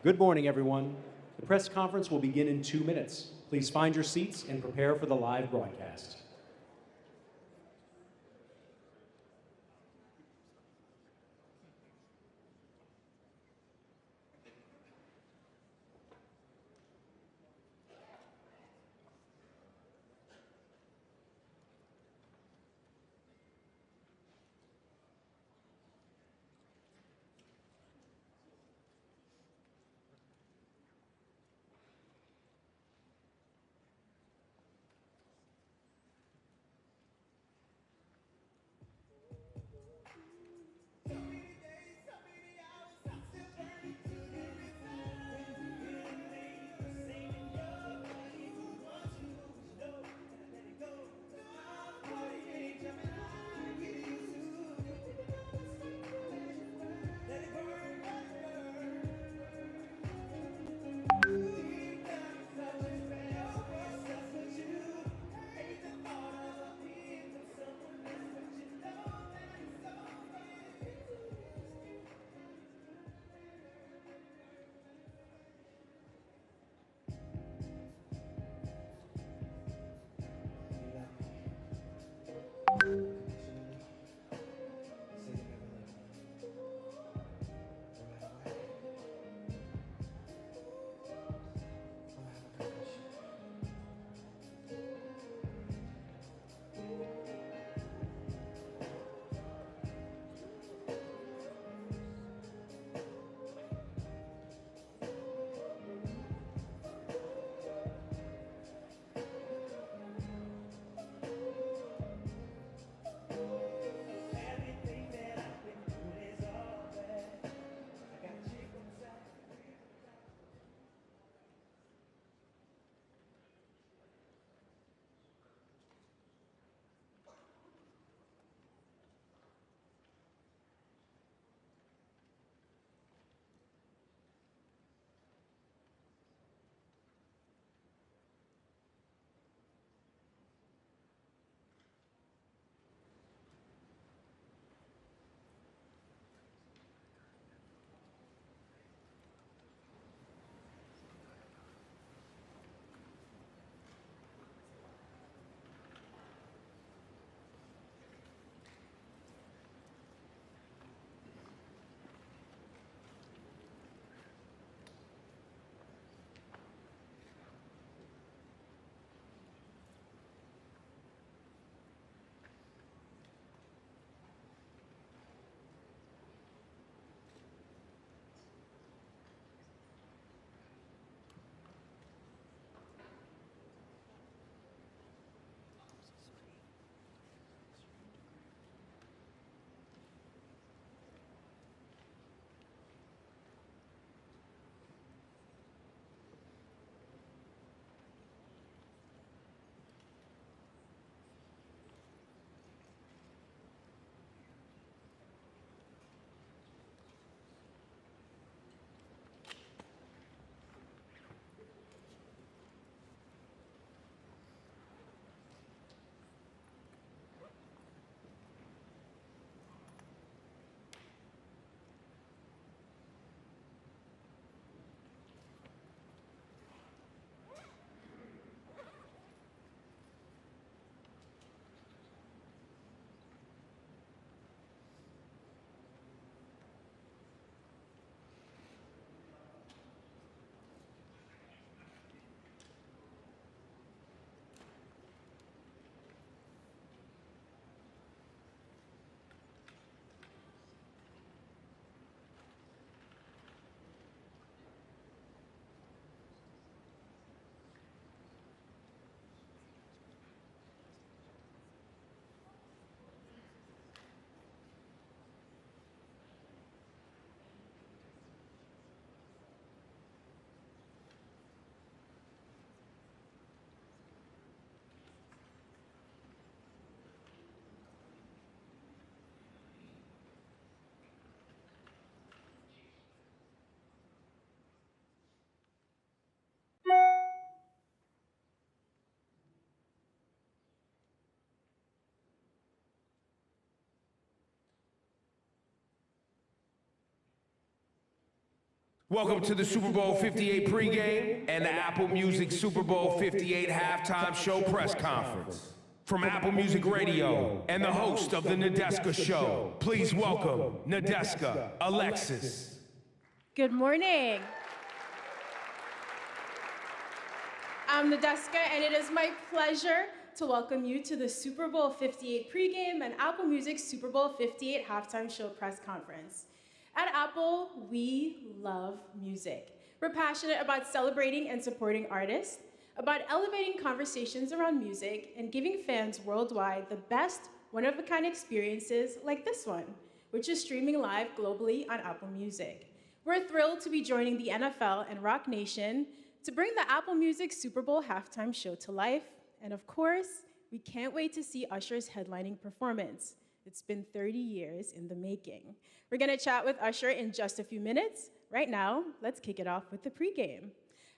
Good morning, everyone. The press conference will begin in 2 minutes. Please find your seats and prepare for the live broadcast. Welcome to the Super Bowl 58 pregame and the Apple Music Super Bowl 58 halftime show press conference. From Apple Music Radio and the host of the Nadeska show, please welcome Nadeska, Alexis. Good morning. I'm Nadeska, and it is my pleasure to welcome you to the Super Bowl 58 pregame and Apple Music Super Bowl 58 halftime show press conference. At Apple, we love music. We're passionate about celebrating and supporting artists, about elevating conversations around music, and giving fans worldwide the best one-of-a-kind experiences like this one, which is streaming live globally on Apple Music. We're thrilled to be joining the NFL and Rock Nation to bring the Apple Music Super Bowl halftime show to life. And of course, we can't wait to see Usher's headlining performance. It's been 30 years in the making. We're gonna chat with Usher in just a few minutes. Right now, let's kick it off with the pregame.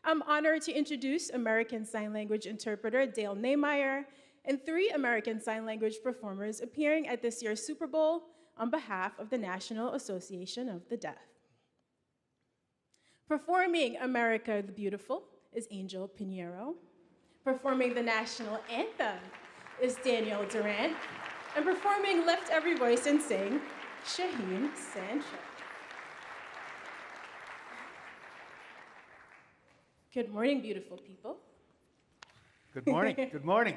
I'm honored to introduce American Sign Language interpreter Dale Nehmeyer and 3 American Sign Language performers appearing at this year's Super Bowl on behalf of the National Association of the Deaf. Performing America the Beautiful is Angel Pinheiro. Performing the national anthem is Daniel Durant. And performing Lift Every Voice and Sing, Shaheem Sancho. Good morning, beautiful people. Good morning. Good morning.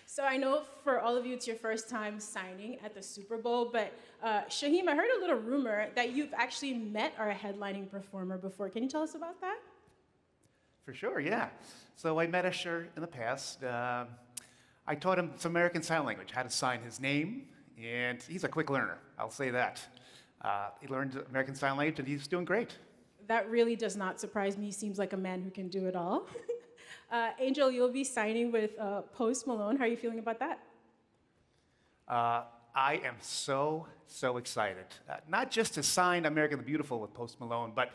So I know for all of you, it's your first time signing at the Super Bowl, but Shaheem, I heard a little rumor that you've actually met our headlining performer before. Can you tell us about that? For sure, yeah. So I met Usher in the past. I taught him some American Sign Language, how to sign his name, and he's a quick learner, I'll say that. He learned American Sign Language, and he's doing great. That really does not surprise me. He seems like a man who can do it all. Angel, you'll be signing with Post Malone. How are you feeling about that? I am so excited. Not just to sign America the Beautiful with Post Malone, but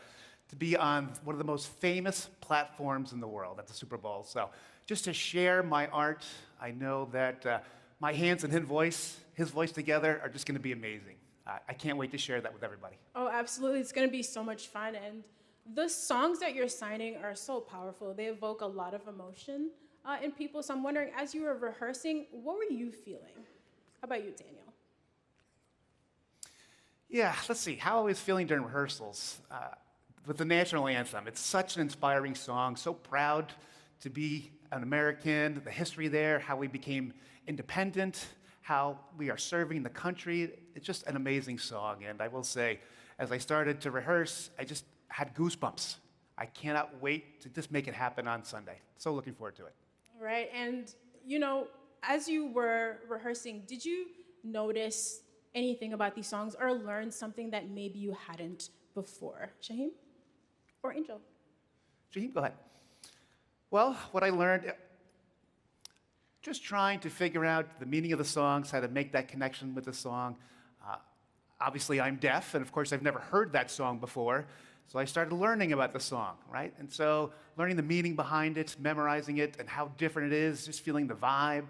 to be on one of the most famous platforms in the world at the Super Bowl. So just to share my art, I know that my hands and his voice together are just going to be amazing. I can't wait to share that with everybody. Oh, absolutely. It's going to be so much fun. And the songs that you're signing are so powerful. They evoke a lot of emotion in people. So I'm wondering, as you were rehearsing, what were you feeling? How about you, Daniel? Yeah, let's see. How I was feeling during rehearsals. With the national anthem, it's such an inspiring song. So proud to be an American, the history there, how we became independent, how we are serving the country. It's just an amazing song. And I will say, as I started to rehearse, I just had goosebumps. I cannot wait to just make it happen on Sunday. So looking forward to it. Right. And, you know, as you were rehearsing, did you notice anything about these songs or learn something that maybe you hadn't before? Shaheem? Or Angel? Shaheem, go ahead. Well, what I learned, just trying to figure out the meaning of the songs, how to make that connection with the song. Obviously, I'm deaf, and of course, I've never heard that song before. So I started learning about the song, right? And so learning the meaning behind it, memorizing it, and how different it is, just feeling the vibe.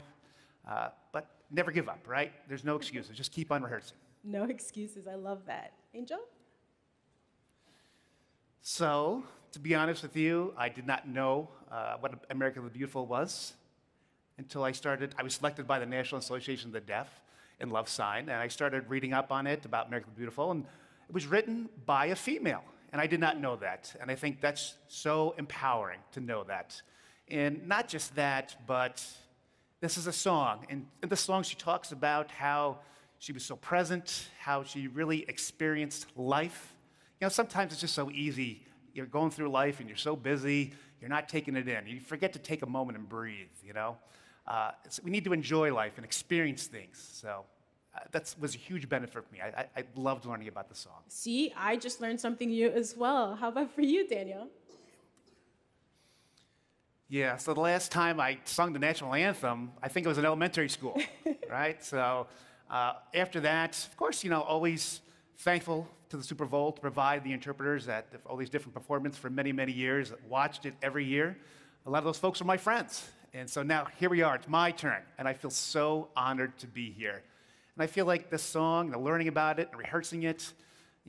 But never give up, right? There's no excuses. Just keep on rehearsing. No excuses. I love that. Angel? So, to be honest with you, I did not know what America the Beautiful was until I was selected by the National Association of the Deaf in Love Sign, and I started reading up on it about America the Beautiful, and it was written by a female, and I did not know that, and I think that's so empowering to know that. And not just that, but this is a song, and in the song she talks about how she was so present, how she really experienced life. You know, sometimes it's just so easy. You're going through life and you're so busy, you're not taking it in. You forget to take a moment and breathe, you know? We need to enjoy life and experience things. So that was a huge benefit for me. I loved learning about the song. See, I just learned something new as well. How about for you, Daniel? Yeah, so the last time I sung the national anthem, I think it was in elementary school, right? So after that, of course, you know, always thankful to the Super Bowl to provide the interpreters at all these different performances for many, many years. Watched it every year. A lot of those folks are my friends. And so now here we are, it's my turn. And I feel so honored to be here. And I feel like this song, the learning about it and rehearsing it,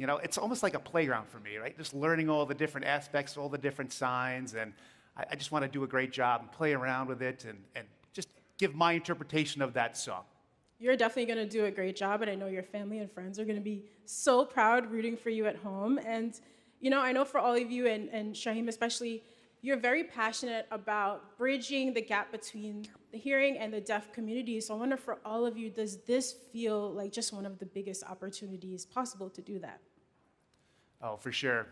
You know, it's almost like a playground for me, right? Just learning all the different aspects, all the different signs, and I just want to do a great job and play around with it and just give my interpretation of that song. You're definitely going to do a great job, and I know your family and friends are going to be so proud rooting for you at home. And, you know, I know for all of you, and Shaheem especially, you're very passionate about bridging the gap between the hearing and the deaf community. So I wonder for all of you, does this feel like just one of the biggest opportunities possible to do that? Oh, for sure.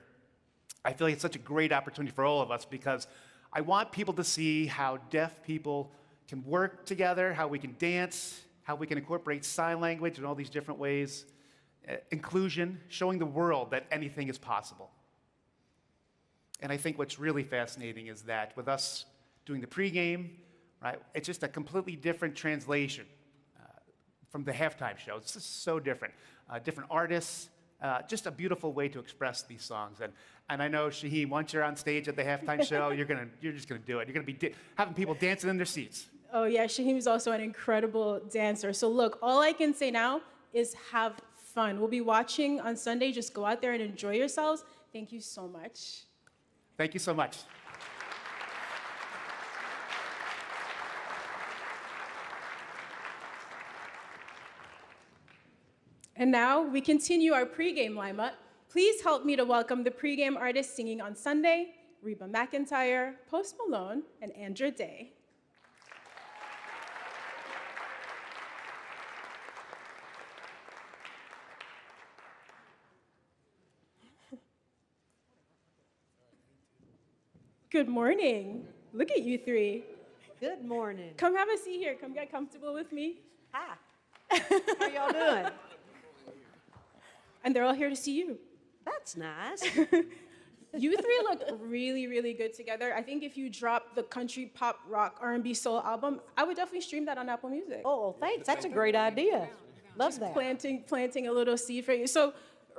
I feel like it's such a great opportunity for all of us because I want people to see how deaf people can work together, how we can dance, how we can incorporate sign language in all these different ways. Inclusion, showing the world that anything is possible. And I think what's really fascinating is that with us doing the pregame, right, it's just a completely different translation from the halftime show. It's just so different. Different artists, just a beautiful way to express these songs. And I know, Shaheem, once you're on stage at the halftime show, you're just gonna do it. You're gonna be having people dancing in their seats. Oh yeah, Shaheem is also an incredible dancer. So look, all I can say now is have fun. We'll be watching on Sunday. Just go out there and enjoy yourselves. Thank you so much. Thank you so much. And now we continue our pregame lineup. Please help me to welcome the pregame artists singing on Sunday, Reba McEntire, Post Malone, and Andra Day. Good morning. Look at you three. Good morning. Come have a seat here. Come get comfortable with me. Hi. How y'all doing? And they're all here to see you. That's nice. You three look really, really good together. I think if you drop the country, pop, rock, R&B, soul album, I would definitely stream that on Apple Music. Oh, thanks. That's a great idea. Love that. Planting a little seed for you. So,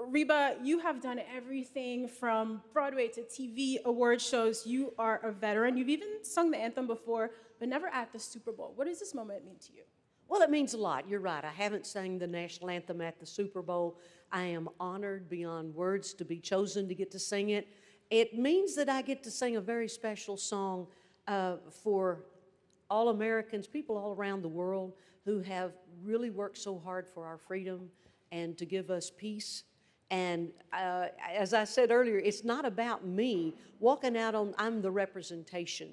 Reba, you have done everything from Broadway to TV, award shows. You are a veteran. You've even sung the anthem before, but never at the Super Bowl. What does this moment mean to you? Well, it means a lot. You're right. I haven't sang the national anthem at the Super Bowl. I am honored beyond words to be chosen to get to sing it. It means that I get to sing a very special song for all Americans, people all around the world who have really worked so hard for our freedom and to give us peace. And as I said earlier, it's not about me walking out on, I'm the representation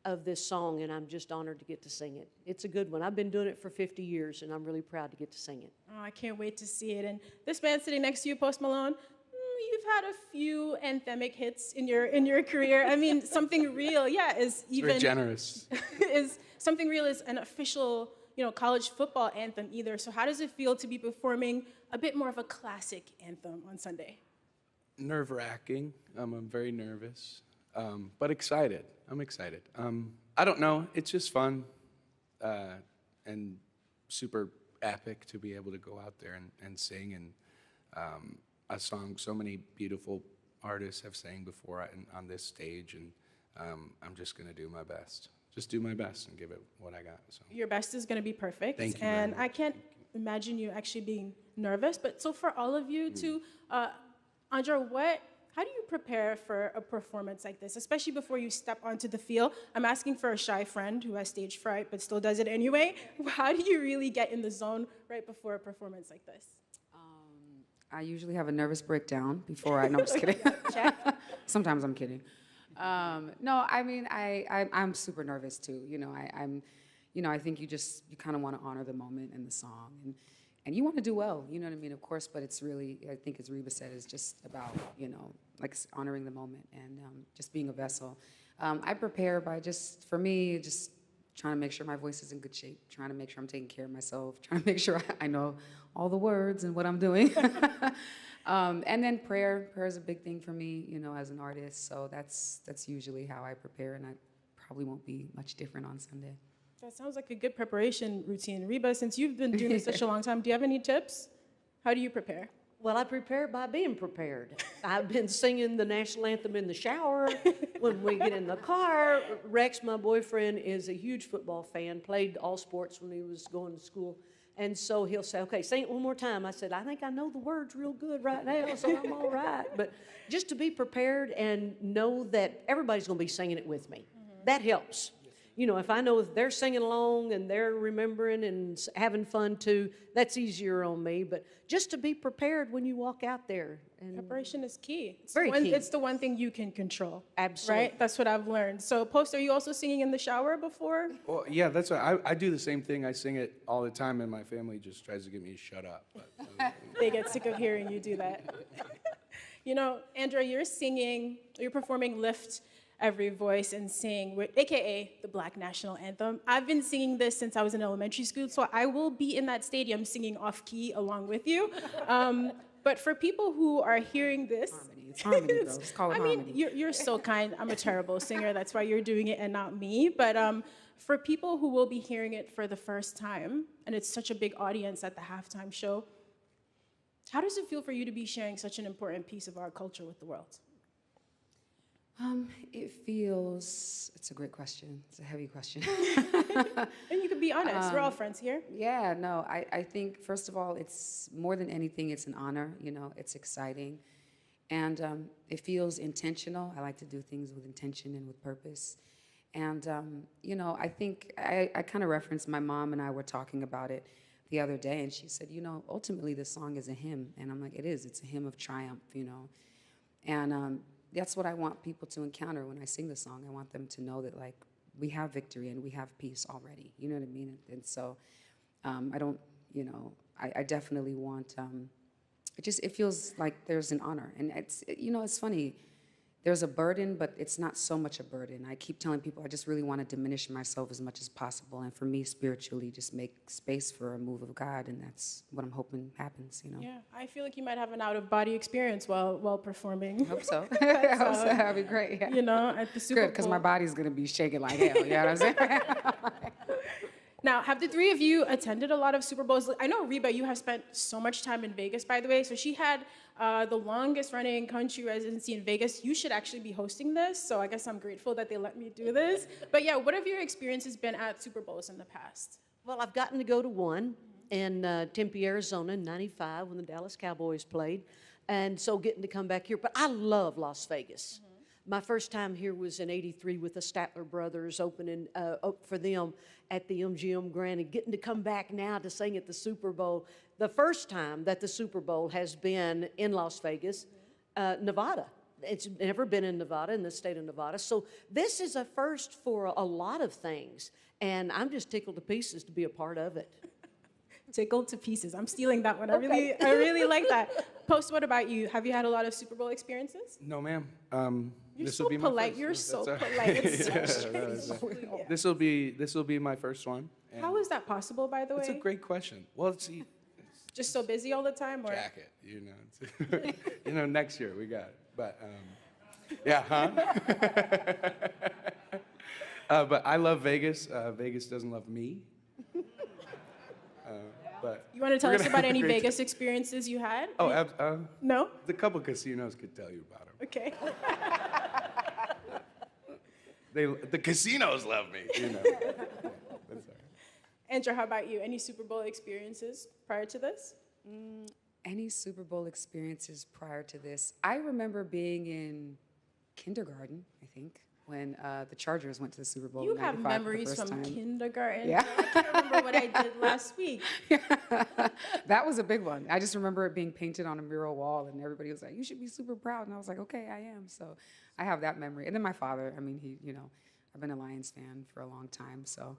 of this song, and I'm just honored to get to sing it. It's a good one. I've been doing it for 50 years, and I'm really proud to get to sing it. Oh, I can't wait to see it. And this man sitting next to you, Post Malone, you've had a few anthemic hits in your career. I mean, Something Real, yeah, is even... Very generous. is Something Real is an official, college football anthem either. So how does it feel to be performing a bit more of a classic anthem on Sunday? Nerve-wracking. I'm very nervous, but excited. I'm excited. I don't know. It's just fun and super epic to be able to go out there and sing. And a song so many beautiful artists have sang before on this stage, and I'm just going to do my best. Just do my best and give it what I got. So. Your best is going to be perfect. Thank you. And I can't imagine you actually being nervous. But so for all of you too, Andra, how do you prepare for a performance like this, especially before you step onto the field? I'm asking for a shy friend who has stage fright but still does it anyway. How do you really get in the zone right before a performance like this? I usually have a nervous breakdown before I. No, I'm just kidding. Sometimes I'm kidding. No, I mean I'm super nervous too. I think you kind of want to honor the moment and the song, and you want to do well. You know what I mean, of course. But it's really, I think, as Reba said, is just about honoring the moment and just being a vessel. I prepare by just trying to make sure my voice is in good shape, trying to make sure I'm taking care of myself, trying to make sure I know all the words and what I'm doing. And then prayer is a big thing for me, as an artist. So that's usually how I prepare, and I probably won't be much different on Sunday. That sounds like a good preparation routine. Reba, since you've been doing this such a long time, do you have any tips? How do you prepare? Well, I prepare by being prepared. I've been singing the national anthem in the shower, when we get in the car. Rex, my boyfriend, is a huge football fan, played all sports when he was going to school And so he'll say, okay, sing it one more time. I said, I think I know the words real good right now, so I'm all right. But just to be prepared and know that everybody's going to be singing it with me, that helps. You know, if I know they're singing along and they're remembering and having fun too, that's easier on me. But just to be prepared when you walk out there. And Preparation is key. It's Very key. It's the one thing you can control. Absolutely. Right? That's what I've learned. So, Post, are you also singing in the shower before? Well, yeah, that's what I do the same thing. I sing it all the time, and my family just tries to get me to shut up. But, They get sick of hearing you do that. You know, Andrea, you're performing Lift Every Voice and Sing, AKA the Black National Anthem. I've been singing this since I was in elementary school, so I will be in that stadium singing off key along with you. But for people who are hearing this, It's harmony, bro. Let's call it harmony. you're so kind. I'm a terrible singer. That's why you're doing it and not me. But for people who will be hearing it for the first time, and it's such a big audience at the halftime show, how does it feel for you to be sharing such an important piece of our culture with the world? It's a great question. It's a heavy question. And you can be honest. We're all friends here. Yeah, no, I think, first of all, it's more than anything, it's an honor, you know, it's exciting. And it feels intentional. I like to do things with intention and with purpose. And, you know, I think I kind of referenced my mom and I were talking about it the other day, and she said, you know, ultimately this song is a hymn. And I'm like, it is. It's a hymn of triumph, you know. And that's what I want people to encounter when I sing the song. I want them to know that, like, we have victory and we have peace already. You know what I mean? And so I don't, you know, I definitely want, it feels like there's an honor. And it's, you know, it's funny. There's a burden, but it's not so much a burden. I keep telling people I just really want to diminish myself as much as possible. And for me, spiritually, just make space for a move of God. And that's what I'm hoping happens, you know? Yeah, I feel like you might have an out-of-body experience while performing. I hope so. I hope so. That'd be great. Yeah. You know, at the Super Bowl. Good, because my body's going to be shaking like hell. You know what I'm saying? Now, have the three of you attended a lot of Super Bowls? I know, Reba, you have spent so much time in Vegas, by the way. So she had the longest running country residency in Vegas. You should actually be hosting this. So I guess I'm grateful that they let me do this. But yeah, what have your experiences been at Super Bowls in the past? Well, I've gotten to go to one in Tempe, Arizona in '95 when the Dallas Cowboys played. And so getting to come back here. But I love Las Vegas. My first time here was in '83 with the Statler Brothers opening for them at the MGM Grand, and getting to come back now to sing at the Super Bowl. The first time that the Super Bowl has been in Las Vegas, Nevada. It's never been in Nevada, in the state of Nevada. So this is a first for a lot of things, and I'm just tickled to pieces to be a part of it. Tickled to pieces. I'm stealing that one. Okay. I really like that. Post, what about you? Have you had a lot of Super Bowl experiences? no, ma'am. You're This so will be my polite. first. You're so That's all polite. It's right. so Yeah, strange. Yeah. This will be my first one. and How is that possible, by the way? It's a great question. Well, it's Just so busy all the time? Or? jacket, you know. It's, you know, next year we got it. But yeah, huh? But I love Vegas. Vegas doesn't love me. But You want to tell we're us gonna about have a any great Vegas experiences you had? Oh, No? the couple casinos could tell you about them. Okay. The casinos love me, you know. That's all right. Andrew, how about you? Any Super Bowl experiences prior to this? Any Super Bowl experiences prior to this? I remember being in kindergarten, I think, when the Chargers went to the Super Bowl. You in have 95 for the memories first from time. kindergarten. Yeah. I can't remember what I did last week. That was a big one. I just remember it being painted on a mural wall, and everybody was like, "You should be super proud." And I was like, "Okay, I am." So I have that memory. And then my father. I mean, he, you know, I've been a Lions fan for a long time, so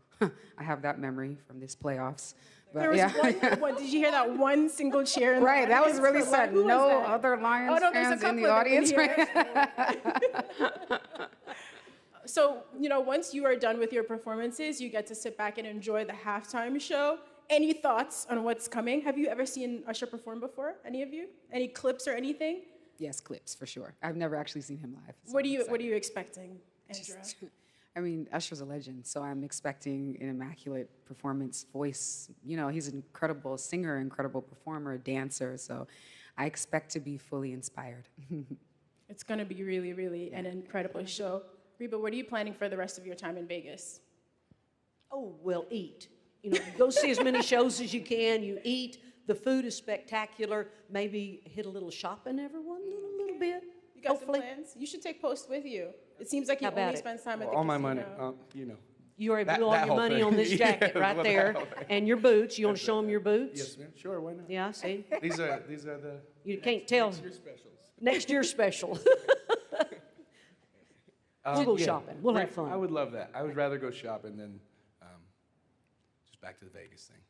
I have that memory from this playoffs. But There was yeah. one, did you hear that one single cheer? In the Right, that was audience really for, like, sad. who was No that? other Lions Oh, no, there's a fans in the couple of them in audience. here, So, you know, once you are done with your performances, you get to sit back and enjoy the halftime show. Any thoughts on what's coming? Have you ever seen Usher perform before? Any of you? Any clips or anything? Yes, clips for sure. I've never actually seen him live. so What are I'm you excited. expecting, Andrea? I mean, Usher's a legend, so I'm expecting an immaculate performance, voice. You know, he's an incredible singer, incredible performer, dancer, so I expect to be fully inspired. It's going to be really, really an incredible show. Reba, what are you planning for the rest of your time in Vegas? Oh, well, eat. You know, go see as many shows as you can. You eat. The food is spectacular. Maybe hit a little shopping, everyone, a little bit. You got Hopefully. some plans? You should take Post with you. It seems like he How about only it? spends time at the All my casino. money, you know. You already That- blew all that your whole money thing. on this Yeah, jacket right well, there, that whole thing. and your boots. You want to show them your boots? Yes, ma'am. Sure, why not? Yeah, see. These are the You can't tell. next year's specials. Next year's special. We'll go shopping. We'll have fun. I would love that. I would rather go shopping than just back to the Vegas thing.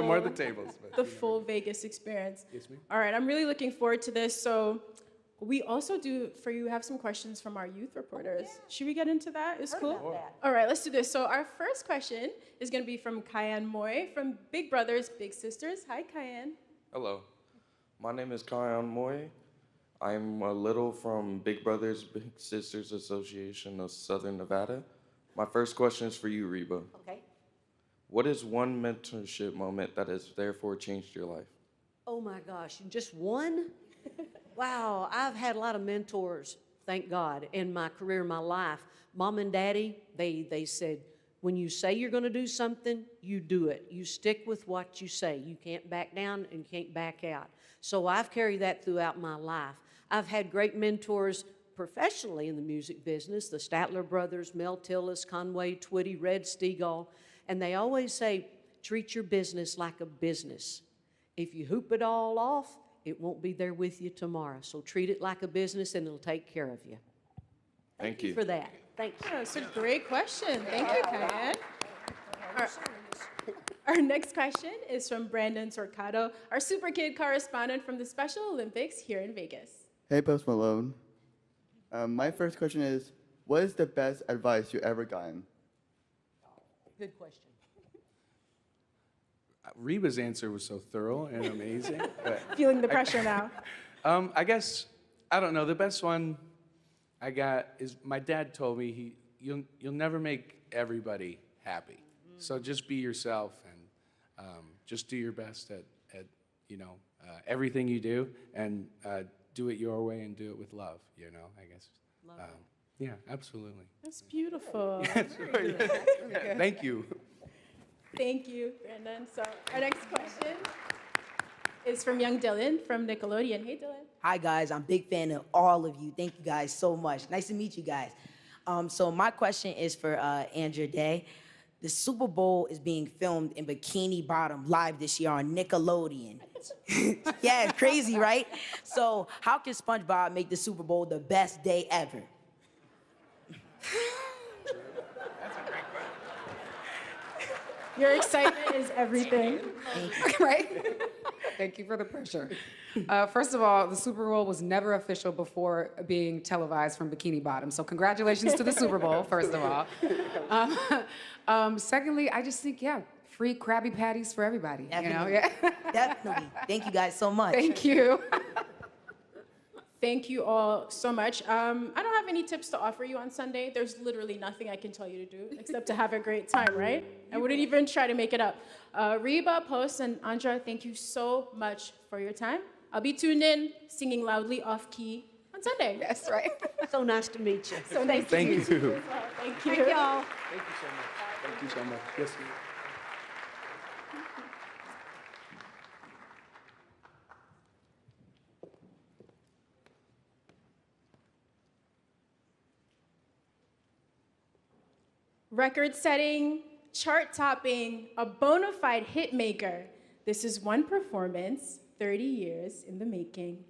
More of the tables. But, The full Vegas experience. Yes, ma'am. All right, I'm really looking forward to this. So we also do, for you, have some questions from our youth reporters. Should we get into that? It's cool? All right, let's do this. So our first question is going to be from Kyan Moy from Big Brothers Big Sisters. Hi, Kyan. Hello, my name is Kyan Moy. I'm a little from Big Brothers Big Sisters Association of Southern Nevada. My first question is for you, Reba. Okay. What is one mentorship moment that has therefore changed your life? Oh my gosh, just one? Wow, I've had a lot of mentors, thank God, in my career, my life. Mom and Daddy, they said, when you say you're going to do something, you do it. You stick with what you say. You can't back down and you can't back out. So I've carried that throughout my life. I've had great mentors professionally in the music business, the Statler brothers, Mel Tillis, Conway Twitty, Red Stegall, and they always say, treat your business like a business. If you hoop it all off, it won't be there with you tomorrow. So treat it like a business and it'll take care of you. Thank you. For that. Thanks. Oh, that's a great question. Thank you, Kyan. Our next question is from Brandon Torcado, our Super Kid correspondent from the Special Olympics here in Vegas. Hey, Post Malone. My first question is, what is the best advice you ever gotten? Good question. Reba's answer was so thorough and amazing. But Feeling the pressure now. I guess, I don't know, the best one I got is my dad told me you'll never make everybody happy. So just be yourself and just do your best at everything you do, and do it your way and do it with love, I guess. Yeah, absolutely. That's beautiful. Thank you. Thank you, Brandon. So our next question is from young Dylan from Nickelodeon. Hey, Dylan. Hi, guys. I'm a big fan of all of you. Thank you guys so much. Nice to meet you guys. So my question is for Andrea Day. The Super Bowl is being filmed in Bikini Bottom live this year on Nickelodeon. Yeah, it's crazy, right? So how can SpongeBob make the Super Bowl the best day ever? Your excitement is everything. Right? Thank you for the pressure. First of all, the Super Bowl was never official before being televised from Bikini Bottom. So congratulations to the Super Bowl, first of all. Secondly, I just think, free Krabby Patties for everybody. Definitely. Yeah. Definitely. Thank you guys so much. Thank you. Thank you all so much. I don't have any tips to offer you on Sunday. There's literally nothing I can tell you to do except to have a great time, right? I wouldn't even try to make it up. Reba, Post, and Andra, thank you so much for your time. I'll be tuned in, singing loudly off key on Sunday. That's right. So nice to meet you. So nice to meet you as well. Thank you. Thank y'all. Thank you so much. Thank you so much. Yes, ma'am. Record-setting, chart-topping, a bona fide hit maker. This is one performance, 30 years in the making.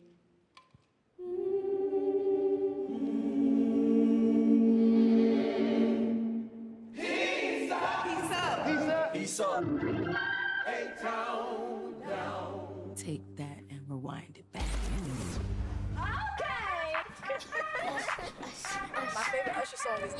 Take that and rewind it back. My favorite Usher song is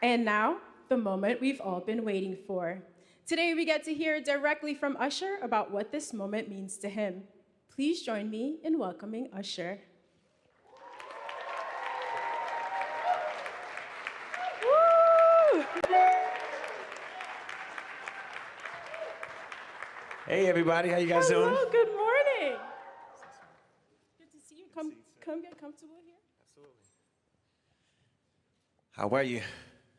And now, the moment we've all been waiting for. Today, we get to hear directly from Usher about what this moment means to him. Please join me in welcoming Usher. Woo! Hey everybody, how you guys doing? Hello, good morning. Good to see you. Come get comfortable here. How are you?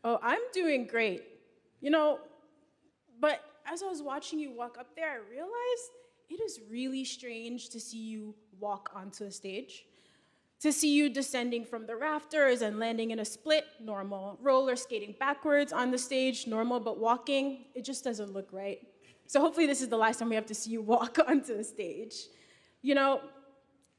Oh, I'm doing great. You know, but as I was watching you walk up there, I realized it is really strange to see you walk onto a stage. To see you descending from the rafters and landing in a split, normal. Roller skating backwards on the stage, normal, but walking, it just doesn't look right. So hopefully this is the last time we have to see you walk onto the stage. You know,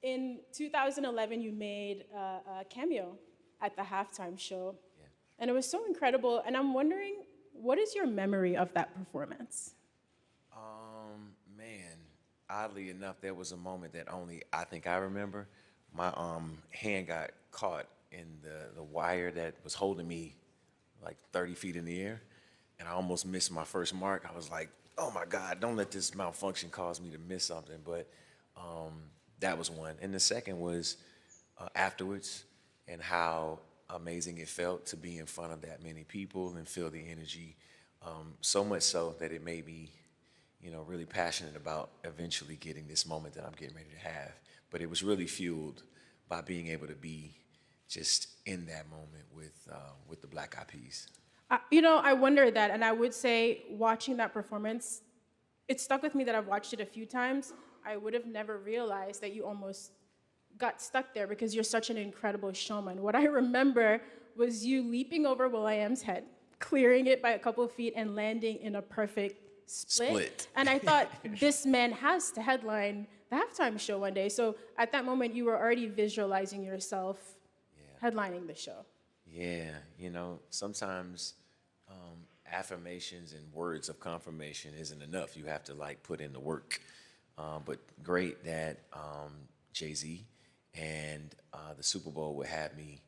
in 2011, you made a cameo at the halftime show. Yeah. And it was so incredible. And I'm wondering, what is your memory of that performance? Man, oddly enough, there was a moment that only I think I remember. My hand got caught in the wire that was holding me like 30 feet in the air. And I almost missed my first mark. I was like, oh my God, don't let this malfunction cause me to miss something. But that was one. And the second was afterwards, and how amazing it felt to be in front of that many people and feel the energy. So much so that it made me, you know, really passionate about eventually getting this moment that I'm getting ready to have. But it was really fueled by being able to be just in that moment with the Black Eyed Peas. You know, I wonder that, and I would say watching that performance, it stuck with me that I've watched it a few times. I would have never realized that you almost got stuck there because you're such an incredible showman. What I remember was you leaping over will.i.am's head, clearing it by a couple of feet, and landing in a perfect split. And I thought, this man has to headline the halftime show one day. So at that moment, you were already visualizing yourself headlining the show. Yeah, you know, sometimes affirmations and words of confirmation isn't enough. You have to like put in the work. But great that Jay-Z and the Super Bowl would have me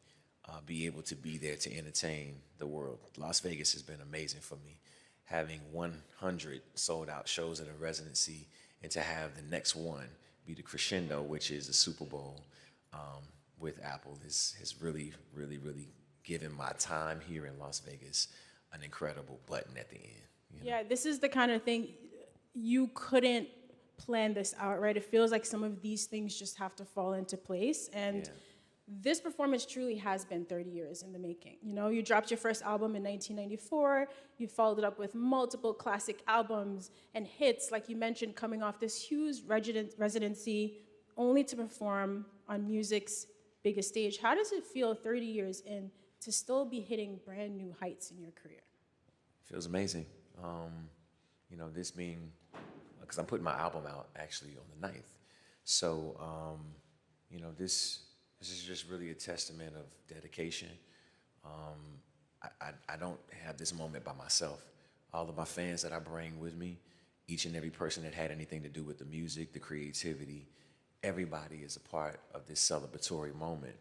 be able to be there to entertain the world. Las Vegas has been amazing for me. Having 100 sold out shows at a residency, and to have the next one be the crescendo, which is the Super Bowl with Apple, has really, really, really given my time here in Las Vegas an incredible button at the end. You know? Yeah, this is the kind of thing you couldn't plan this out, right? It feels like some of these things just have to fall into place. And this performance truly has been 30 years in the making. You know, you dropped your first album in 1994. You followed it up with multiple classic albums and hits, like you mentioned, coming off this huge residency, only to perform on music's biggest stage. How does it feel 30 years in to still be hitting brand new heights in your career? Feels amazing. You know, this being, because I'm putting my album out actually on the 9th. So, you know, this is just really a testament of dedication. I don't have this moment by myself. All of my fans that I bring with me, each and every person that had anything to do with the music, the creativity, everybody is a part of this celebratory moment.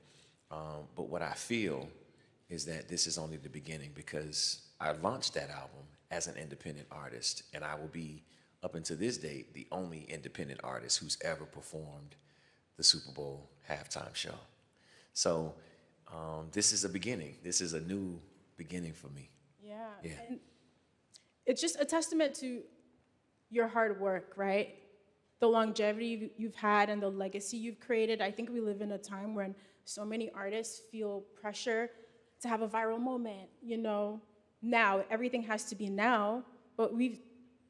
But what I feel is that this is only the beginning, because I launched that album as an independent artist, and I will be, up until this date, the only independent artist who's ever performed the Super Bowl halftime show. So this is a beginning. This is a new beginning for me. Yeah. And it's just a testament to your hard work, right? The longevity you've had and the legacy you've created. I think we live in a time when so many artists feel pressure to have a viral moment, you know. Now, everything has to be now, but we've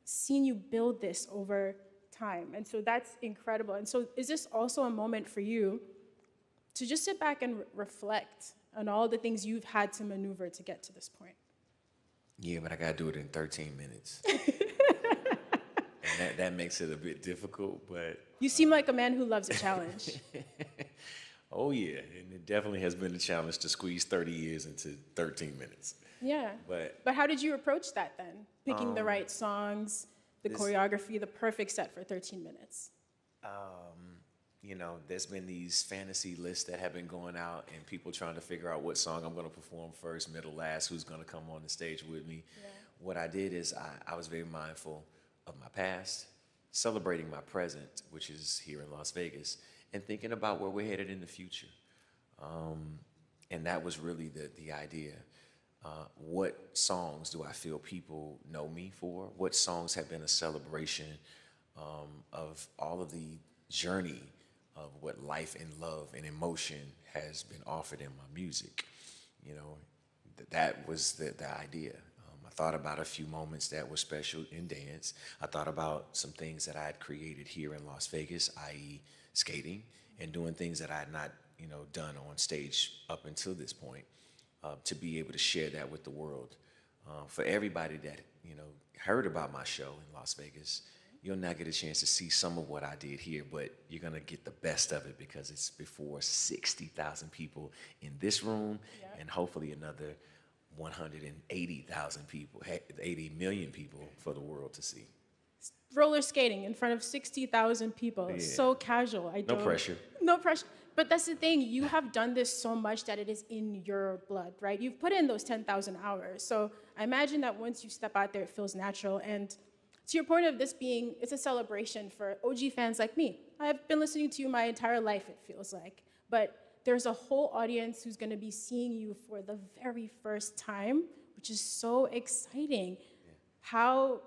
seen you build this over time. And so that's incredible. And so is this also a moment for you to just sit back and reflect on all the things you've had to maneuver to get to this point? Yeah, but I gotta do it in 13 minutes. And that makes it a bit difficult, but... You seem like a man who loves a challenge. Oh yeah, and it definitely has been a challenge to squeeze 30 years into 13 minutes. Yeah, but how did you approach that then? Picking the right songs, the choreography, the perfect set for 13 minutes. you know, there's been these fantasy lists that have been going out and people trying to figure out what song I'm going to perform first, middle, last, who's going to come on the stage with me. Yeah. What I did is I was very mindful of my past, celebrating my present, which is here in Las Vegas, and thinking about where we're headed in the future. And that was really the idea. What songs do I feel people know me for? What songs have been a celebration of all of the journey of what life and love and emotion has been offered in my music? You know, that was the idea. I thought about a few moments that were special in dance. I thought about some things that I had created here in Las Vegas, i.e. skating, and doing things that I had not, you know, done on stage up until this point, to be able to share that with the world. For everybody that, you know, heard about my show in Las Vegas, you'll not get a chance to see some of what I did here, but you're gonna get the best of it because it's before 60,000 people in this room, and hopefully another 180,000 people, 80 million people for the world to see. Roller skating in front of 60,000 people, so casual. No pressure. No pressure. But that's the thing, you have done this so much that it is in your blood, right? You've put in those 10,000 hours. So I imagine that once you step out there, it feels natural. And to your point of this being, it's a celebration for OG fans like me. I've been listening to you my entire life, it feels like. But there's a whole audience who's gonna be seeing you for the very first time, which is so exciting. How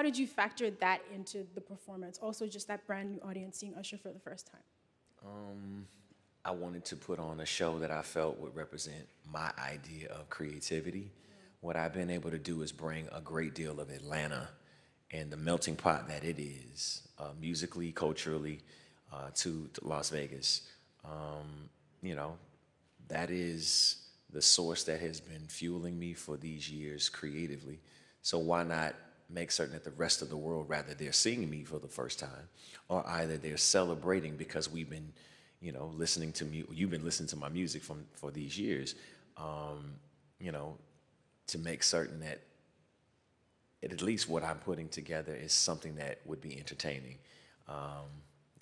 did you factor that into the performance? Also just that brand new audience seeing Usher for the first time. I wanted to put on a show that I felt would represent my idea of creativity. What I've been able to do is bring a great deal of Atlanta and the melting pot that it is, musically, culturally, to Las Vegas. You know, that is the source that has been fueling me for these years creatively. So why not make certain that the rest of the world, rather they're seeing me for the first time, or either they're celebrating because we've been, you know, listening to me, you've been listening to my music for these years, you know, to make certain that at least what I'm putting together is something that would be entertaining.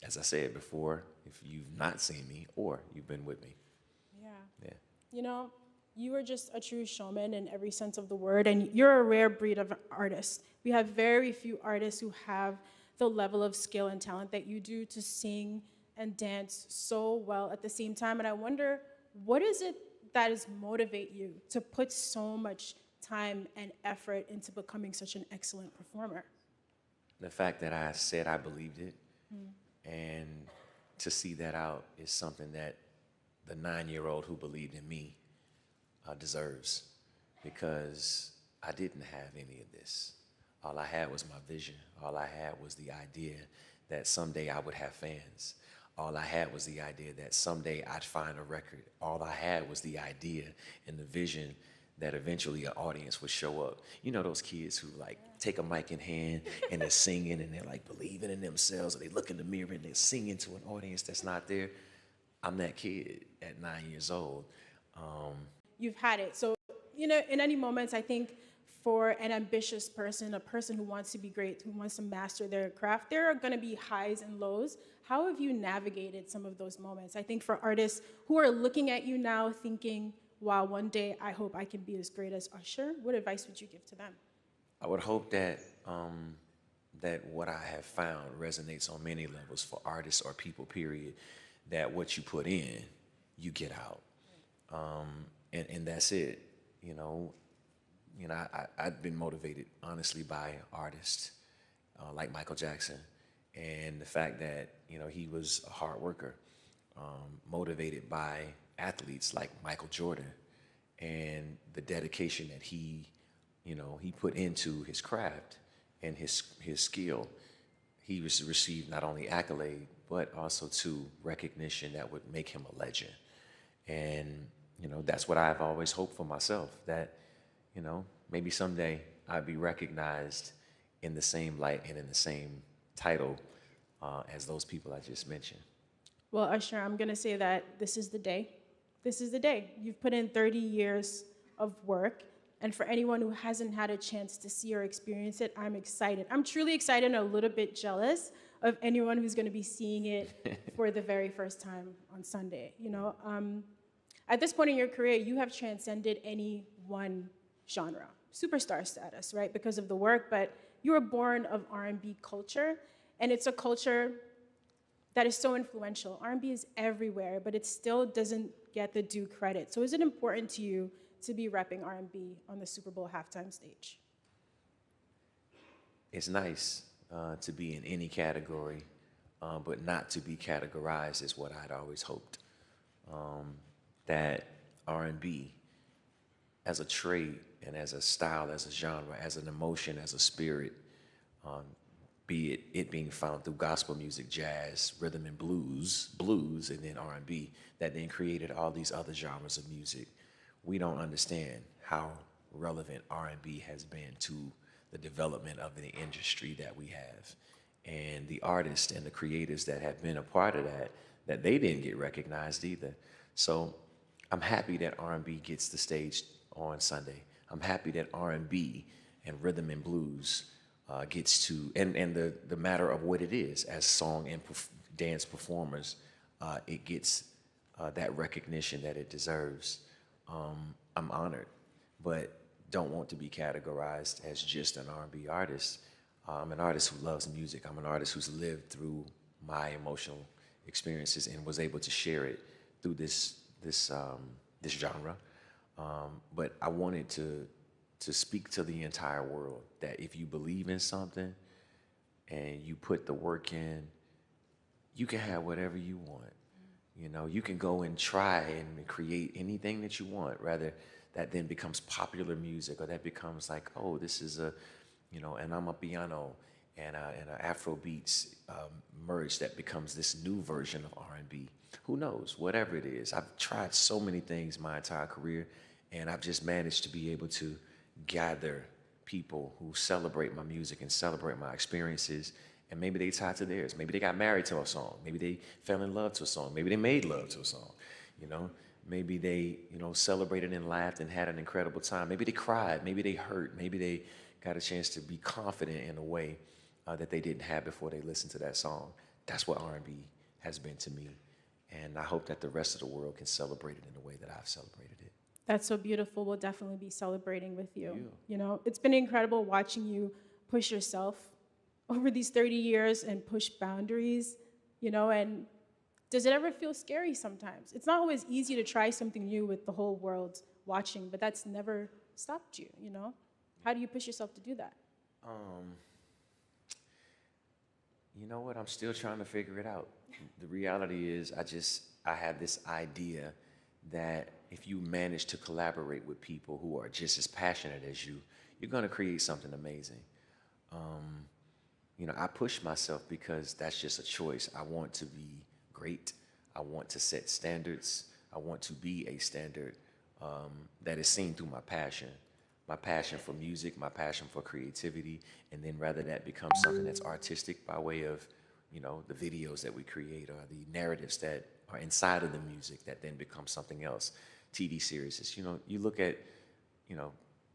As I said before, if you've not seen me or you've been with me. Yeah. You know, you are just a true showman in every sense of the word, and you're a rare breed of artist. We have very few artists who have the level of skill and talent that you do to sing and dance so well at the same time. And I wonder, what is it that is motivate you to put so much time and effort into becoming such an excellent performer? The fact that I said I believed it, and to see that out is something that the 9-year-old who believed in me deserves, because I didn't have any of this. All I had was my vision. All I had was the idea that someday I would have fans. All I had was the idea that someday I'd find a record. All I had was the idea and the vision that eventually an audience would show up. You know those kids who like take a mic in hand and they're singing and they're like believing in themselves, or they look in the mirror and they're singing to an audience that's not there. I'm that kid at 9 years old. You've had it. So, you know, in any moments, I think for an ambitious person, a person who wants to be great, who wants to master their craft, there are going to be highs and lows. How have you navigated some of those moments? I think for artists who are looking at you now thinking, wow, one day I hope I can be as great as Usher, what advice would you give to them? I would hope that that what I have found resonates on many levels for artists or people, period, that what you put in, you get out. And that's it. You know, I've been motivated, honestly, by artists like Michael Jackson, and the fact that, you know, he was a hard worker, motivated by athletes like Michael Jordan, and the dedication that he put into his craft and his skill. He was received not only accolade, but also to recognition that would make him a legend. And, you know, that's what I've always hoped for myself, that, you know, maybe someday I'd be recognized in the same light and in the same title as those people I just mentioned. Well, Usher, I'm going to say that this is the day. This is the day. You've put in 30 years of work. And for anyone who hasn't had a chance to see or experience it, I'm excited. I'm truly excited and a little bit jealous of anyone who's going to be seeing it for the very first time on Sunday. You know, at this point in your career, you have transcended any one genre, superstar status, right? Because of the work, but you were born of R&B culture, and it's a culture that is so influential. R&B is everywhere, but it still doesn't get the due credit. So is it important to you to be repping R&B on the Super Bowl halftime stage? It's nice to be in any category, but not to be categorized is what I'd always hoped. That R&B as a trade and as a style, as a genre, as an emotion, as a spirit, be it being found through gospel music, jazz, rhythm and blues, and then R&B, that then created all these other genres of music. We don't understand how relevant R&B has been to the development of the industry that we have. And the artists and the creators that have been a part of that they didn't get recognized either. So I'm happy that R&B gets the stage on Sunday. I'm happy that R&B and rhythm and blues gets to, and the matter of what it is as song and dance performers, it gets that recognition that it deserves. I'm honored, but don't want to be categorized as just an R&B artist. I'm an artist who loves music. I'm an artist who's lived through my emotional experiences and was able to share it through this genre. But I wanted to speak to the entire world that if you believe in something and you put the work in, you can have whatever you want. You know, you can go and try and create anything that you want, rather that then becomes popular music, or that becomes like, oh, this is a, you know, and I'm a piano and a Afro beats merge that becomes this new version of R&B. Who knows? Whatever it is. I've tried so many things my entire career, and I've just managed to be able to gather people who celebrate my music and celebrate my experiences, and maybe they tied to theirs. Maybe they got married to a song. Maybe they fell in love to a song. Maybe they made love to a song, you know? Maybe they, you know, celebrated and laughed and had an incredible time. Maybe they cried. Maybe they hurt. Maybe they got a chance to be confident in a way that they didn't have before they listened to that song. That's what R&B has been to me. And I hope that the rest of the world can celebrate it in the way that I've celebrated it. That's so beautiful. We'll definitely be celebrating with you. You know, it's been incredible watching you push yourself over these 30 years and push boundaries, you know, and does it ever feel scary sometimes? It's not always easy to try something new with the whole world watching, but that's never stopped you, you know? How do you push yourself to do that? You know what? I'm still trying to figure it out. The reality is I have this idea that if you manage to collaborate with people who are just as passionate as you, you're going to create something amazing. You know, I push myself because that's just a choice. I want to be great. I want to set standards. I want to be a standard that is seen through my passion for music, my passion for creativity, and then rather that becomes something that's artistic by way of, you know, the videos that we create or the narratives that are inside of the music that then becomes something else. TV series, you know, you look at, you know,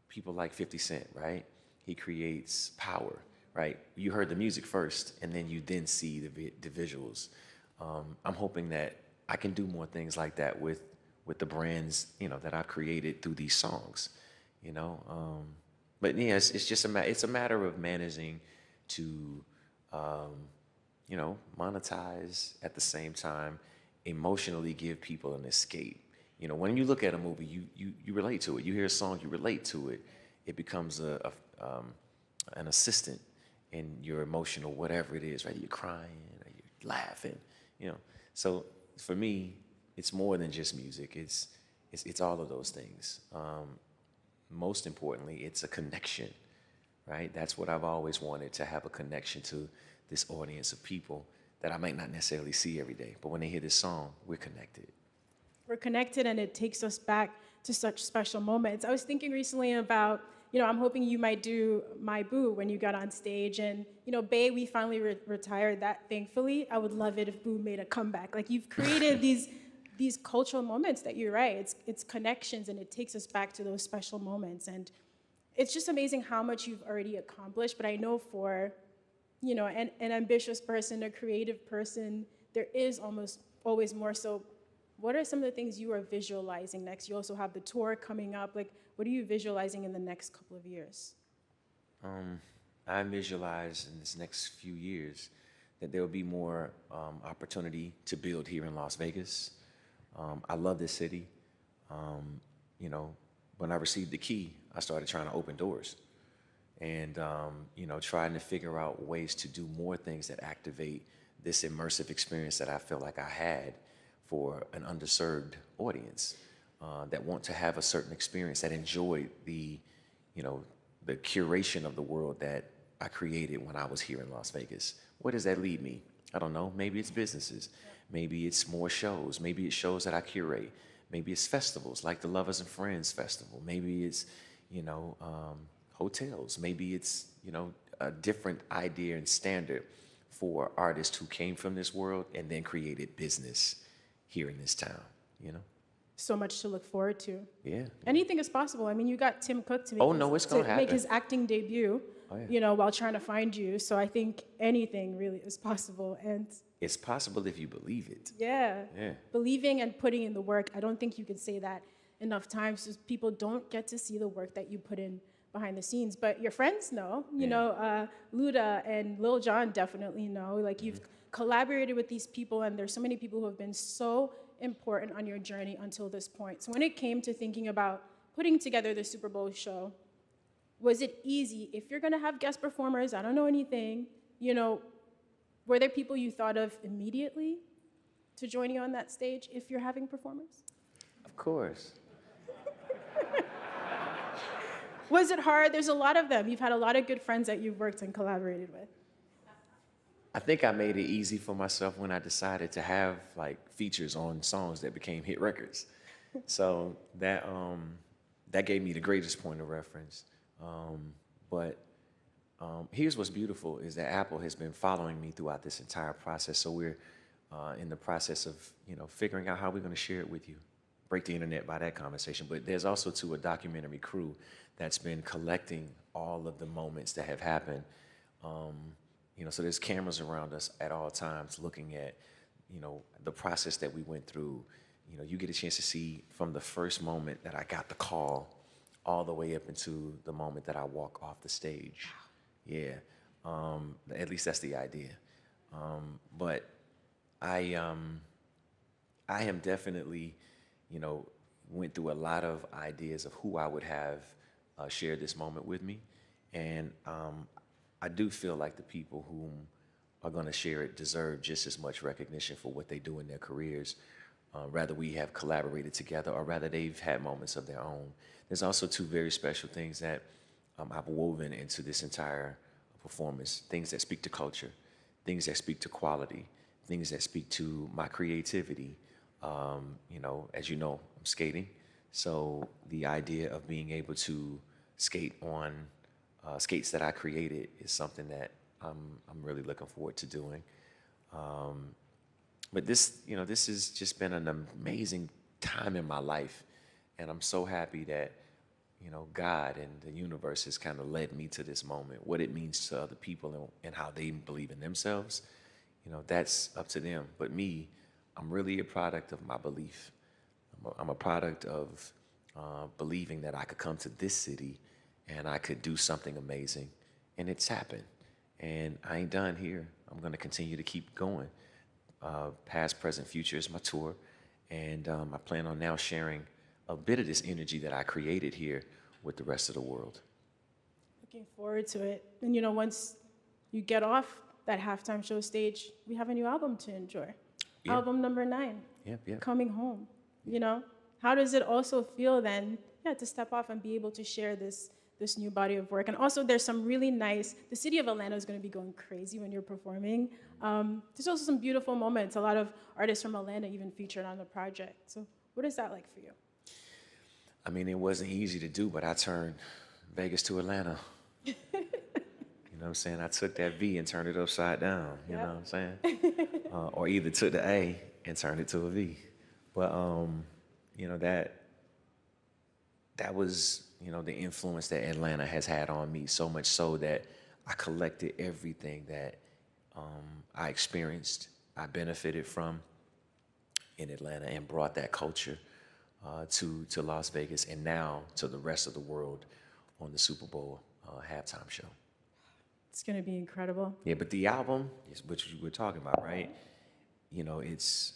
people like 50 Cent, right? He creates power, right? You heard the music first, and then you then see the visuals. I'm hoping that I can do more things like that with the brands, you know, that I've created through these songs, you know. But yeah, it's just a matter of managing to, you know, monetize at the same time, emotionally give people an escape. You know, when you look at a movie, you relate to it. You hear a song, you relate to it. It becomes an assistant in your emotional whatever it is, right? You're crying, or you're laughing, you know. So for me, it's more than just music. It's all of those things. Most importantly, it's a connection, right? That's what I've always wanted, to have a connection to this audience of people that I might not necessarily see every day. But when they hear this song, we're connected. We're connected, and it takes us back to such special moments. I was thinking recently about, you know, I'm hoping you might do My Boo when you got on stage. And, you know, Bae, we finally retired that, thankfully. I would love it if Boo made a comeback. Like, you've created these cultural moments that you're right. It's connections, and it takes us back to those special moments. And it's just amazing how much you've already accomplished. But I know for you know, an ambitious person, a creative person, there is almost always more. So what are some of the things you are visualizing next? You also have the tour coming up. Like, what are you visualizing in the next couple of years? I visualize in this next few years that there will be more opportunity to build here in Las Vegas. I love this city. You know, when I received the key, I started trying to open doors and, you know, trying to figure out ways to do more things that activate this immersive experience that I feel like I had for an underserved audience that want to have a certain experience, that enjoyed the, you know, the curation of the world that I created when I was here in Las Vegas. Where does that lead me? I don't know. Maybe it's businesses. Maybe it's more shows. Maybe it's shows that I curate. Maybe it's festivals like the Lovers and Friends Festival. Maybe it's, you know, hotels. Maybe it's, you know, a different idea and standard for artists who came from this world and then created business here in this town, you know? So much to look forward to. Yeah. Anything is possible. I mean, you got Tim Cook to make, make his acting debut, you know, while trying to find you. So I think anything really is possible. And it's possible if you believe it. Yeah. Believing and putting in the work. I don't think you could say that enough times. Just people don't get to see the work that you put in behind the scenes, but your friends know. You know, Luda and Lil Jon definitely know. Like, you've collaborated with these people, and there's so many people who have been so important on your journey until this point. So when it came to thinking about putting together the Super Bowl show, was it easy? If you're gonna have guest performers, I don't know anything, you know, were there people you thought of immediately to join you on that stage if you're having performers? Of course. Was it hard? There's a lot of them. You've had a lot of good friends that you've worked and collaborated with. I think I made it easy for myself when I decided to have like features on songs that became hit records. So that that gave me the greatest point of reference. But here's what's beautiful is that Apple has been following me throughout this entire process. So we're in the process of, you know, figuring out how we're going to share it with you. Break the internet by that conversation. But there's also a documentary crew that's been collecting all of the moments that have happened. You know, so there's cameras around us at all times looking at, you know, the process that we went through. You know, you get a chance to see from the first moment that I got the call all the way up into the moment that I walk off the stage. Yeah, at least that's the idea. But I am definitely, you know, went through a lot of ideas of who I would have share this moment with me. And I do feel like the people who are going to share it deserve just as much recognition for what they do in their careers, rather we have collaborated together or rather they've had moments of their own. There's also two very special things that I've woven into this entire performance, things that speak to culture, things that speak to quality, things that speak to my creativity. You know, as you know, I'm skating. So the idea of being able to skate on skates that I created is something that I'm really looking forward to doing. But this, you know, this has just been an amazing time in my life. And I'm so happy that, you know, God and the universe has kind of led me to this moment. What it means to other people and how they believe in themselves, you know, that's up to them. But me, I'm really a product of my belief. I'm a product of believing that I could come to this city and I could do something amazing. And it's happened. And I ain't done here. I'm going to continue to keep going. Past, present, future is my tour. And I plan on now sharing a bit of this energy that I created here with the rest of the world. Looking forward to it. And, you know, once you get off that halftime show stage, we have a new album to enjoy. Yeah. Album number 9, Coming Home. You know, how does it also feel then, to step off and be able to share this new body of work? And also there's some really nice, the city of Atlanta is going to be going crazy when you're performing. There's also some beautiful moments. A lot of artists from Atlanta even featured on the project. So what is that like for you? I mean, it wasn't easy to do, but I turned Vegas to Atlanta. You know what I'm saying? I took that V and turned it upside down, you know what I'm saying? Or either took the A and turned it to a V. But, you know, that was, you know, the influence that Atlanta has had on me, so much so that I collected everything that I experienced, I benefited from in Atlanta, and brought that culture to Las Vegas, and now to the rest of the world on the Super Bowl halftime show. It's going to be incredible. Yeah, but the album is what you were talking about, right? You know, it's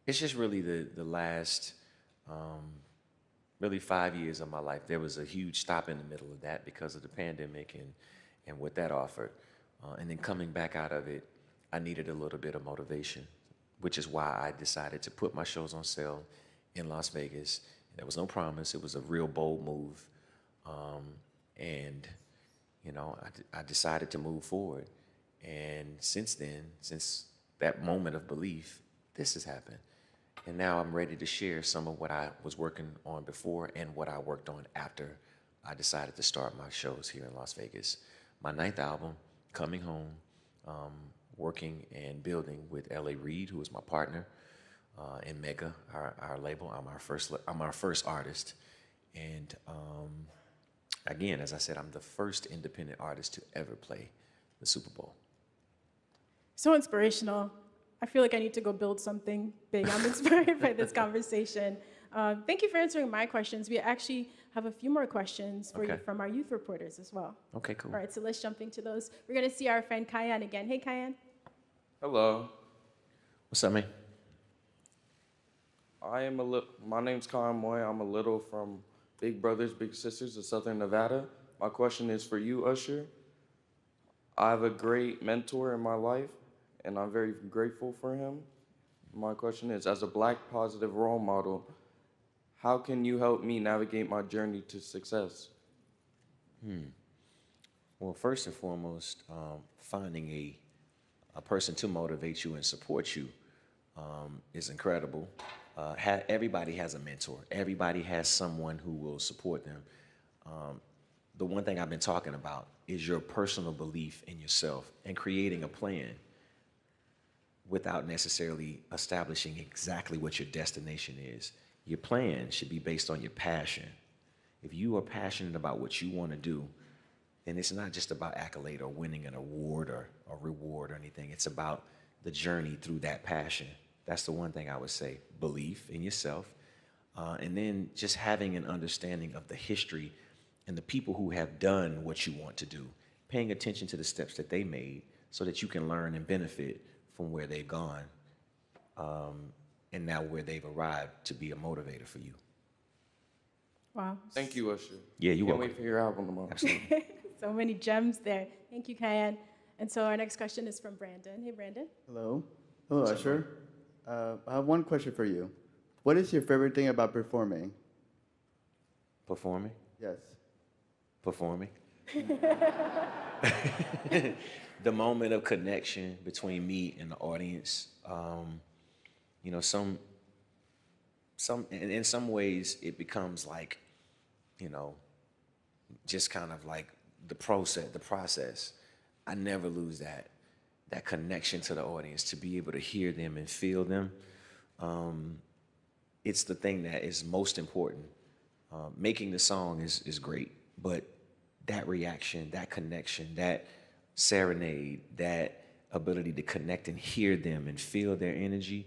just really the last really 5 years of my life. There was a huge stop in the middle of that because of the pandemic and what that offered. And then coming back out of it, I needed a little bit of motivation, which is why I decided to put my shows on sale in Las Vegas. There was no promise. It was a real bold move. And, you know, I decided to move forward. And since then, since that moment of belief, this has happened. And now I'm ready to share some of what I was working on before and what I worked on after I decided to start my shows here in Las Vegas. My 9th album, Coming Home, working and building with LVIII, who is my partner, and Mega, our label. I'm our first artist. And again, as I said, I'm the first independent artist to ever play the Super Bowl. So inspirational. I feel like I need to go build something big. I'm inspired by this conversation. Thank you for answering my questions. We actually have a few more questions for you from our youth reporters as well. Okay, cool. All right, so let's jump into those. We're going to see our friend Kyan again. Hey, Kyan. Hello. What's up, man? My name's Kyle Moy. I'm a little from Big Brothers, Big Sisters of Southern Nevada. My question is for you, Usher. I have a great mentor in my life, and I'm very grateful for him. My question is, as a Black positive role model, how can you help me navigate my journey to success? Well, first and foremost, finding a person to motivate you and support you is incredible. Everybody has a mentor. Everybody has someone who will support them. The one thing I've been talking about is your personal belief in yourself and creating a plan without necessarily establishing exactly what your destination is. Your plan should be based on your passion. If you are passionate about what you want to do, then it's not just about accolade or winning an award or a reward or anything. It's about the journey through that passion. That's the one thing I would say. Belief in yourself, and then just having an understanding of the history and the people who have done what you want to do, paying attention to the steps that they made so that you can learn and benefit from where they've gone, and now where they've arrived to be a motivator for you. Wow. Thank you, Usher. Yeah, you're welcome. Can't wait for your album tomorrow. Absolutely. So many gems there. Thank you, Kyan. And so our next question is from Brandon. Hey, Brandon. Hello. Hello, Usher. I have one question for you. What is your favorite thing about performing? Performing? Yes. Performing. The moment of connection between me and the audience. You know, in some ways it becomes like, you know, just kind of like the process. I never lose that connection to the audience, to be able to hear them and feel them. It's the thing that is most important. Making the song is great, but that reaction, that connection, that serenade, that ability to connect and hear them and feel their energy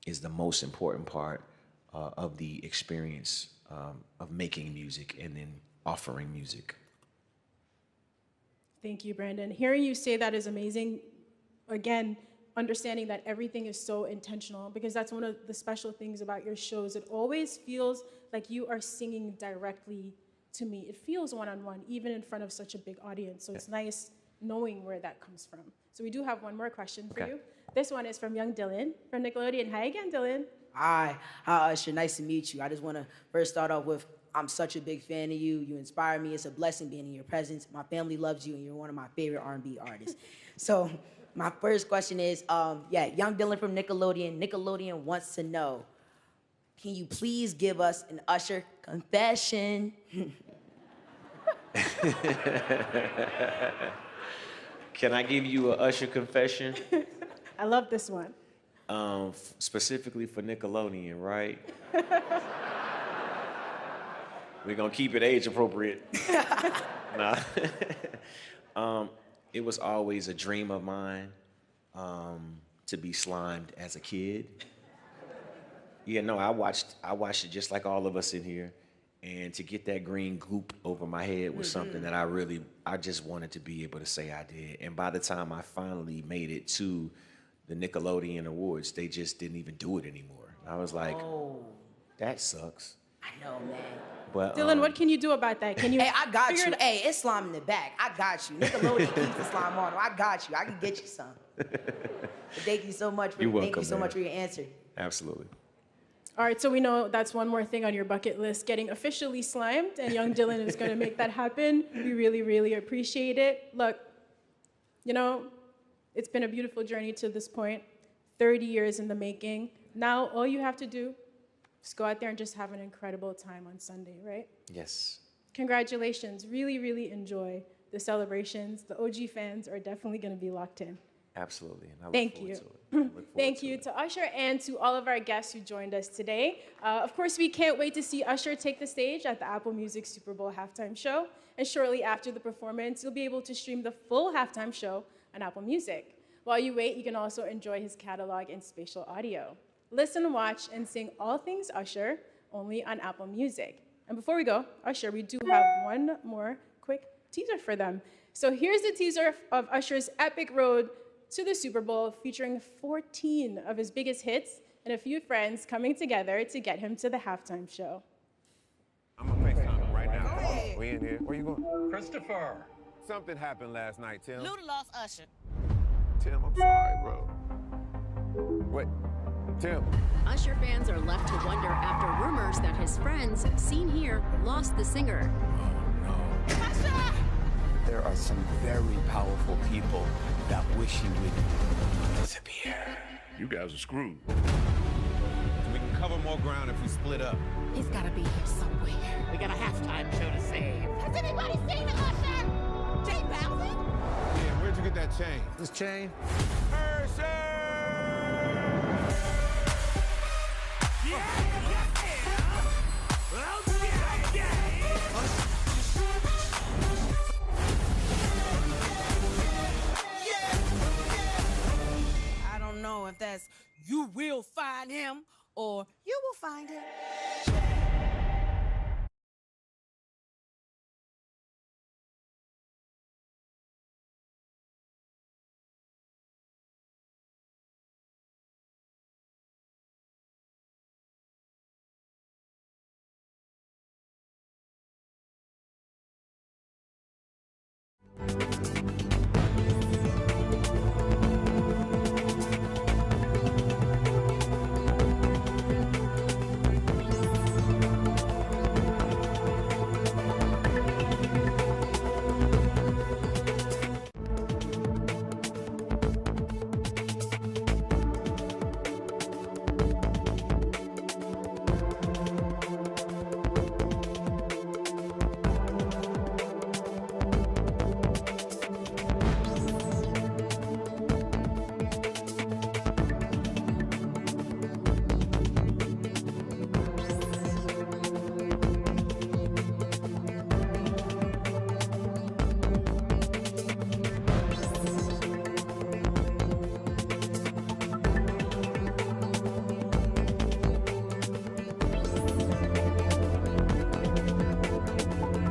is the most important part of the experience of making music and then offering music. Thank you, Brandon. Hearing you say that is amazing. Again, understanding that everything is so intentional, because that's one of the special things about your shows. It always feels like you are singing directly to me. It feels one-on-one, even in front of such a big audience. So it's nice knowing where that comes from. So we do have one more question for you. This one is from young Dylan from Nickelodeon. Hi again, Dylan. Hi, Usher. Nice to meet you. I just want to first start off with, I'm such a big fan of you. You inspire me. It's a blessing being in your presence. My family loves you, and you're one of my favorite R&B artists. So my first question is, young Dylan from Nickelodeon. Nickelodeon wants to know, can you please give us an Usher confession? Can I give you an Usher confession? I love this one. Specifically for Nickelodeon, right? We're gonna keep it age appropriate. Nah. It was always a dream of mine to be slimed as a kid. Yeah, no, I watched it just like all of us in here. And to get that green goop over my head was something that I just wanted to be able to say I did. And by the time I finally made it to the Nickelodeon Awards, they just didn't even do it anymore. I was like, that sucks. I know, man. But Dylan, what can you do about that? Can you? Hey, I got figure you. it- Hey, it's slime in the back. I got you. Nickelodeon keeps the slime on. I got you. I can get you some. But thank you so much for your answer. Absolutely. All right, so we know that's one more thing on your bucket list, getting officially slimed, and young Dylan is going to make that happen. We really, really appreciate it. Look, you know, it's been a beautiful journey to this point, 30 years in the making. Now, all you have to do is go out there and just have an incredible time on Sunday, right? Yes. Congratulations. Really, really enjoy the celebrations. The OG fans are definitely going to be locked in. Absolutely. And I look Thank forward you. to it. I look forward Thank to you it. to Usher and to all of our guests who joined us today. Of course, we can't wait to see Usher take the stage at the Apple Music Super Bowl halftime show. And shortly after the performance, you'll be able to stream the full halftime show on Apple Music. While you wait, you can also enjoy his catalog in spatial audio. Listen, watch, and sing all things Usher only on Apple Music. And before we go, Usher, we do have one more quick teaser for them. So here's the teaser of Usher's epic road to the Super Bowl, featuring 14 of his biggest hits and a few friends coming together to get him to the halftime show. I'm gonna FaceTime him right now. We in here. Where you going? Christopher. Something happened last night, Tim. Luda lost Usher. Tim, I'm sorry, bro. Wait, Tim. Usher fans are left to wonder after rumors that his friends, seen here, lost the singer. There are some very powerful people that wish he would disappear. You guys are screwed. We can cover more ground if we split up. He's gotta be here somewhere. We got a halftime show to save. Has anybody seen Usher? Jay Balvin? Yeah, where'd you get that chain? This chain? I don't know if that's you will find him or you will find him.